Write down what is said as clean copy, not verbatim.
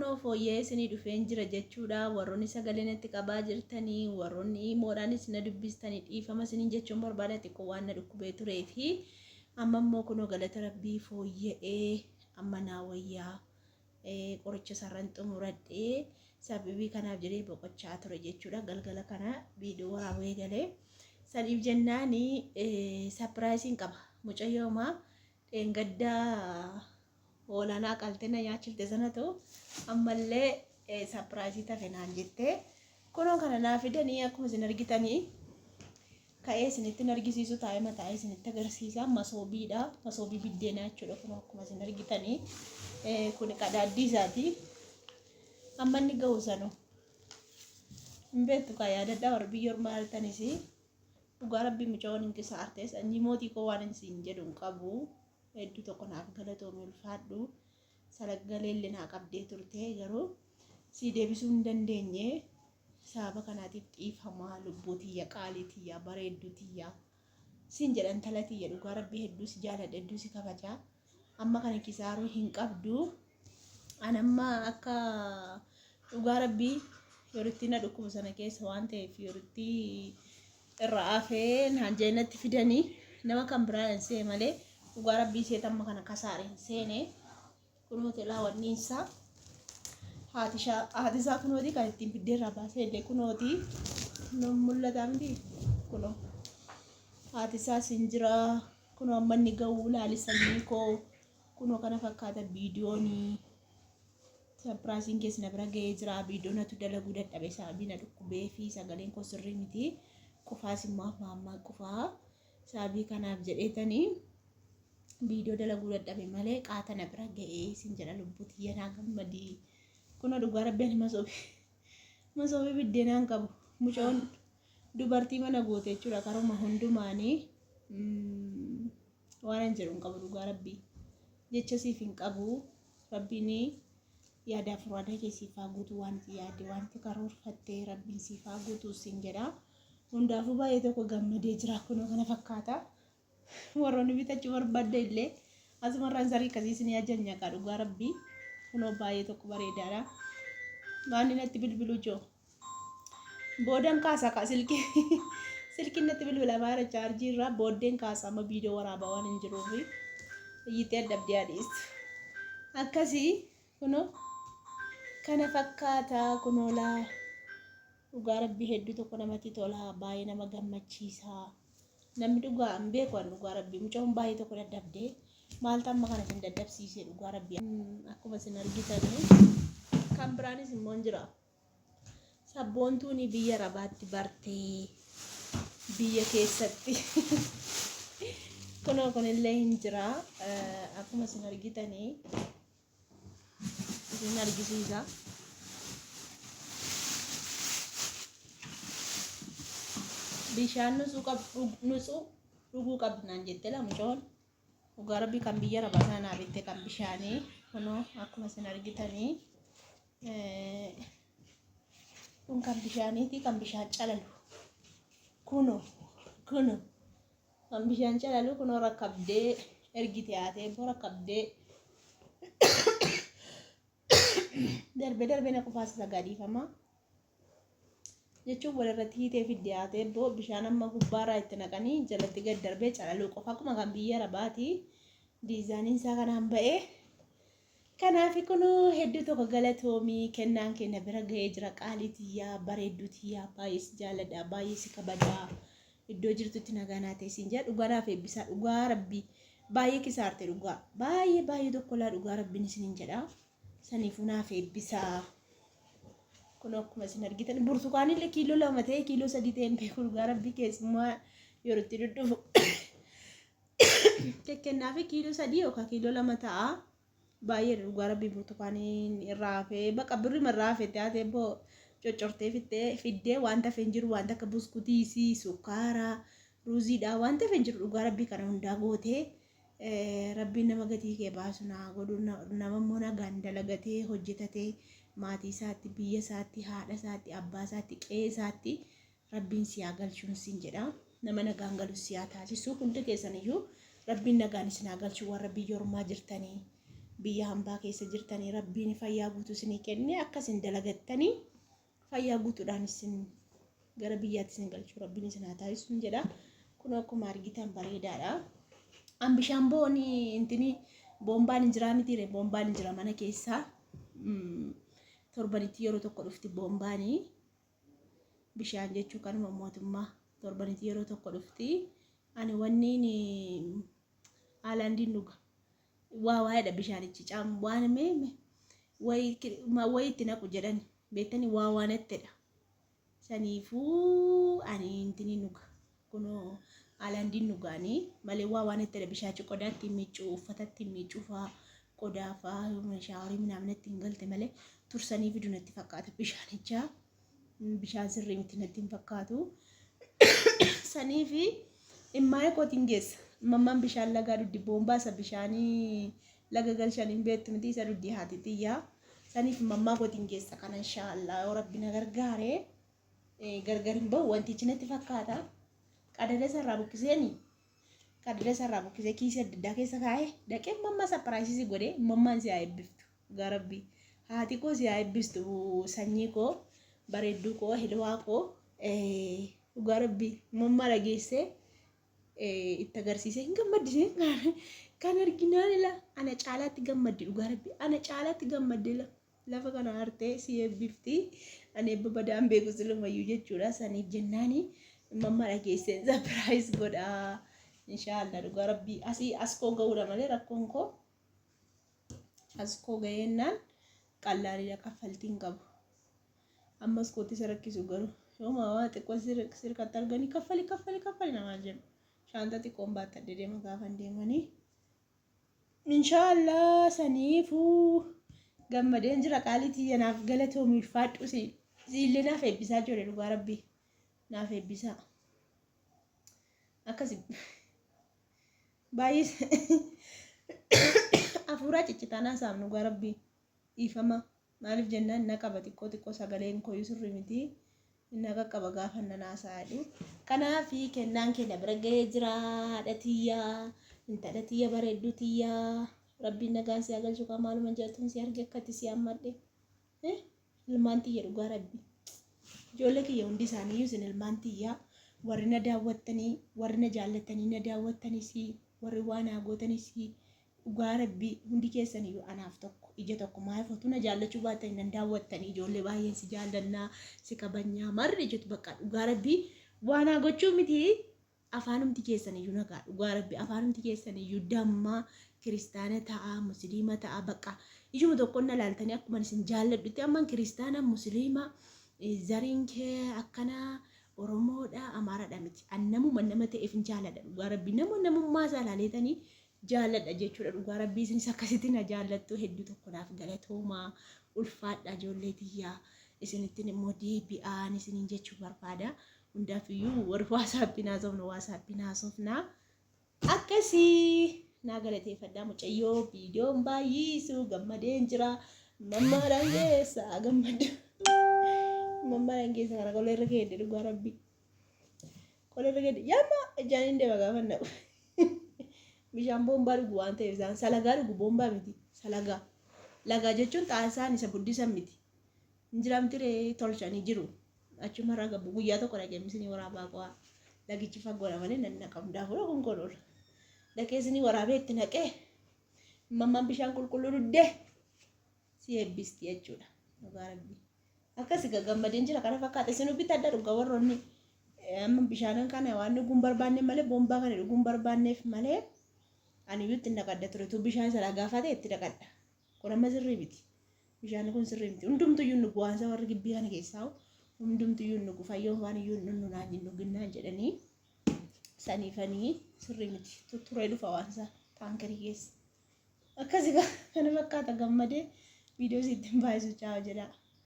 kunoo fooyyee isinii dhufeen jira jechuudha. Warroonni sagaleen itti qabaa jirtanii, warroonni moodhaanis na dubbistanii dhiifama isiniin jechuun barbaada xiqqoo waan na dhukkubee turee fi amma immoo kunoo galata rabbii fooyya'ee amma naa wayyaa qoricha sarran xumuradhee sababii kanaaf jedhee boqochaa ture jechuudha. Galgala kana viidiyoo waraabee galee saniif jennaani sapiraayisiin qaba. Mucayyoomaa dheengaddaa Oolana qaltena nyaachifte sana ta'u ammallee sapiraayisii tafe naan jettee kunoo kana naa fidanii akkuma isin argitanii ka'ee isinitti argisiisu taa'ee mataa isinitti agarsiisa. Masoobiidha. Masoobii biddeenaa jechuudha. Kunoo akkuma isin argitanii kun qadaaddii isaati. Amma inni ga'u sanu hin beektu kaa yaadadhaa warra biyya ormaa artanis dhugaa rabbii mucaa'oon hin kisaartes inni mootii koo waan isin jedhu hin qabu. Hedduu tokko naaf galatoomee ulfaadhu salaggalee illee naa qabdee turte garuu si deebisuu hin dandeenye sababa kanaatiif dhiifamaa lubbuu tiyya qaalii tiyya bareedduu tiyya siin jedhan tala tiyya dhugaa rabbii hedduu si jaaladha hedduu si kabajaa amma kana kisaaruu hin qabdu anamma akka dhugaa rabbii yoritti na dhukkubu sana keessa waan ta'eef yoritti irra afee naan jeenatti fidanii nama kan biraan see malee dhugaa rabbii seetamma kana kasaareen seene kunooti laawwanniinsaa haatisaa kunooti kan ittiin biddeerraa baasee illee kunooti mul'ata miti kunoo haatisaa sinjira kunoo amma inni ga'uu laalisanii koo kunoo kana fakkaata viidiyoonii sapiraayisiin keessa na bira ga'ee jira. Viidiyoonatu dalaguu dadhabe sababii na dhukkubee fi sagaleen koo sirrii miti qufaas immoo maammaa qufaa sababii kanaaf jedheetanii viidiyoo dalaguu dadhabe malee qaata na bira ga'ee sin jedha lubbuu tiyya naa gammadii kunoo dhugaa rabbiin masoobii biddeenaan qabu mucoon dubartii mana goote jechuudha. Karuma hundumaanii waan hin jedhu hin qabu dhugaa rabbii jecha siif hin qabu rabbiin yaada furaada keessiifaa guutuu wanti yaade wanti karoorfattee rabbiin siifaa guutuu sin jedha. Hundaafuu baay'ee tokko gammadee jira kunoo kana fakkaata. Warroonni bitachuu barbaadde illee asumarraan sarii akkasii isin ajajnya kaa dhugaa rabbii kunoo baay'ee tokko bareedaadha. Waan natti bilbiluu joo boodan kaasaa kaa silkiin natti bilbila maara chaarjii irraa booddeen kaasaa amma viidiyoo waraabaa waan hin jiruufi iyyitee addabdee adiistu akkasii kunoo kana fakkaata kunoolaa dhugaa rabbii hedduu tokko namatti tola baay'ee nama gammachiisa. Namni dhugaa hin beeku dhugaa rabbii mucaa'uun baay'ee tokko daddabdee maaltu amma kana isin daddabsiisee dhugaa rabbii akkuma isin argitanii kan biraanis immoo jira. Sabboontuun biyya Arabaatti bartee biyya keessatti kunoo kunillee hin jira akkuma isin argitanii isin argisiisa. Bishaan nusuu dhuguu qabnaan jettee la mucoon dhugaa rabbii kan biyya Arabaa sanaa bitte kan bishaanii kunoo akkuma isin argitanii kun kan bishaaniiti kan bishaan calalu kunoo kan bishaan calalu kunoo rakkabdee ergite haatee boo rakkabdee darbee na qufaasisa gaadhiifama. Jechuun walirratti hiitee fiddee haatee boo bishaan amma gubbaarraa itti naqanii jalatti gad darbee calaluu qofa akkuma kan biyya Arabaati diizaaniin isaa kanaan ba'ee kanaaf kunoo hedduu tokko galatoomii kennaan kenna bira ga'ee jira. Qaalii tiyyaa bareedduu tiyyaa baay'ee si jaaladha baay'ee si kabajaa iddoo jirtutti nagaa naa ta'e siin jedha dhugaa naaf eebbisaa dhugaa rabbii baay'ee kisaarte dhugaa baay'ee tokko laa dhugaa rabbiin isiniin jedha saniifuu naaf eebbisaa. Kun akkuma isin argitan burtukaanillee kiiloo 2 ta'e kiiloo 3 ta'e beeku dhugaa rabbii keessumaa yeroo itti dhudhufu kennaa fi kiiloo 3 yookaan kiiloo 2 ta'a. Baay'ee dhugaa rabbii burtukaaniin irraa hafee baqa birrii irraa hafee taatee boo coccortee fiddee wanta fe'in jiru wanta akka buskutii sukkaara ruuziidha wanta fe'in jiru dhugaa rabbii kana hundaa gootee rabbiin nama gatii kee baasu naa godhu nama immoo nagaan dalagatee hojjetatee maatii isaatti biyya isaatti haadha isaatti abbaa isaatti qe'ee isaatti rabbiin si haa galchuun siin jedha. Nama nagaan galus si haa taasisu hundi keessaniyyuu rabbiin nagaan isin haa galchu warra biyya ormaa jirtanii biyya hambaa keessa jirtanii rabbiin fayyaa guutuu isinii kenne akkasin dalagattanii fayyaa guutuudhaan isin gara biyyaatti isin galchuu rabbiin isin haa taasisu jedha. Kun akkuma argitan bareedaadha. An bishaan boonii intini boombaan hin jiraa mitiire boombaan hin jira mana keessaa. Torbanitti yeroo tokko dhufti boombaanii bishaan jechuu kanuma mootummaa torbanitti yeroo tokko dhufti. Ani wanniin haalandiin dhuga waa waa'eedha bishaanichi caam waan meeme wayi itti naqu jedhani beektanii waa waanettedha. Saniifuu ani intini dhuga kunoo haalandiin dhugaanii malee waa waanettedha. Bishaachi qodaatti miicuu uffatatti miicuufaa qodaafaa shaaworii minaamnatti hin galte malee tursanii fiduu natti fakkaata bishaanichaa. Bishaan sirrii miti natti hin fakkaatu. Saniifi immaa kootiin geessa. Mammaan bishaan lagaa duddi boombaa isa bishaanii laga galchaniin beektu miti isa duddi haati xiyyaa. Saniif mammaa kootiin geessa kana inshaallah yoo rabbi na gargaare gargar hin bahu wantichi natti fakkaata. Qadada sarraa bukkisee kiisii adda addaa keessa kaa'ee dhaqee mammaa sapiraayisii godhee mammaan si haa eebbiftu garabbii. Haati koo si haa eebbistu sanyii koo bareedduu koo hilwaa koo garabbii mammaa dhageessee itti agarsiisee hin gammaddine kan arginaan ila ana caalaatti gammaddi garabbii ana caalaatti gammaddi lafa kana hartee si eebbifti ani eebba badaan beeku silumayyuu jechuudha. Saniif jennaani mammaa dhageessee sapiraayis godhaa inshaallah garabbii asii askoo ga'uudha malee rakkoon koo askoo ga'eennaan qallaaliidha kaffaltiin qabu. Ammas kootti isa rakkisu garuu yooma waa xiqqoo sirkatti arganii kaffali namaa jedhu. Shaanta xiqqoon baattadde deema gaafan deemanii. Inshaallah saniifuu gammadeen jira qaalitii yanaaf galatoomi ulfaadhu siillee naaf eebbisaa jire dhugaa rabbii naaf eebbisaa. Akkasi baay'ee afuuraa ciccitaanaa saamnu dhugaa rabbii dhiifama. Maaliif jennaan na qaba xiqqoo sagaleen kooyyuu sirrii miti na qaqqaba gaafa nanaasaadhu. Kanaafi kennaan keenya bira ga'ee jira haadhatiyyaa intadhatiyya bareeddutiyyaa rabbiin nagaan si agalchu kan maaluma jettuun si arge akkatti si hammadhe ilmaan tiyya dhugaa rabbii ijoollee kiyya hundi isaaniiyyuu isin ilmaan tiyyaa warri na daawwattanii warri na jaallattanii na daawwattanis warri waan haa gootanis dhugaa rabbii hundi keessaniyyuu anaaf tokko ija tokko maal fotu na jaallachuu baatanii nan daawwattanii ijoollee baay'een si jaallannaa si kabajnaa marri jettu bakka dhugaa rabbii waan haa gochuu miti afaanumti keessaniyyuu nagaa dhugaa rabbii afaanumti keessaniyyuu dammaa kiristaana ta'a musliima ta'a bakka ijuma tokkoon na laaltanii akkuma isin jaalladhutti amman kiristaana musliima zariin kee akkana oromoodha amaaraadha miti annamuma nama ta'eef hin jaalladha dhugaa rabbii namummaa isaa laaleetanii jaalladha jechuudha dhugaa rabbii isinis akkasitti na jaallattu hedduu tokko naaf galatoomaa ulfaadha ijoollee tiyyaa isinittiin immoo deebi'aan isiniin jechuu barbaada. Hundaafiyyuu warri waasaappiin haasofna akkasii naa galateeffadhaa mucayyoo viidiyoon baay'isuu gammadeen jira mammaadhaan geessa gammadu mammaadhaan geessa kana qola irra keedde dhugaa rabbii qola irra keedde yamma ijaan deema gaafa naqu bishaan boombaa dhugu waan ta'eef isaan salagaa dhugu boombaa miti salagaa lagaa jechuun xaasaan isa buddisan miti injiraamtiree tolchanii jiru. Achuma raga guyyaa tokko dhaqee isinii waraabaa qo'a lagichi fagoodha malee nan naqamu daafuu kun godhudha dhaqee isinii waraabee itti naqee mammaan bishaan qulqulluu dhuddee si eebbisti jechuudha dhugaa rabbii akkasi gammadeen jira kana fakkaata isin bitta adda dhugaa warroonni amma bishaanan kana waan dhuguun barbaanne malee boombaa kana dhuguun barbaanneef malee ani iyyuu itti naqadda ture tu bishaan sana gaafate itti naqadda kun amma sirrii miti bishaan kun sirrii miti hundumtuyyuu nu bu'aansa warri gibbii kana keessaa hundumtuyyuu nugu fayyoon waan iyyuu nunnu naan hin dhuginnaan jedhanii saniifanii sirrii miti tutturee dhufa waansa taankarii keessa akkasi kana fakkaata gammadee viidiyoo sitti hin baay'isu caawa jedha.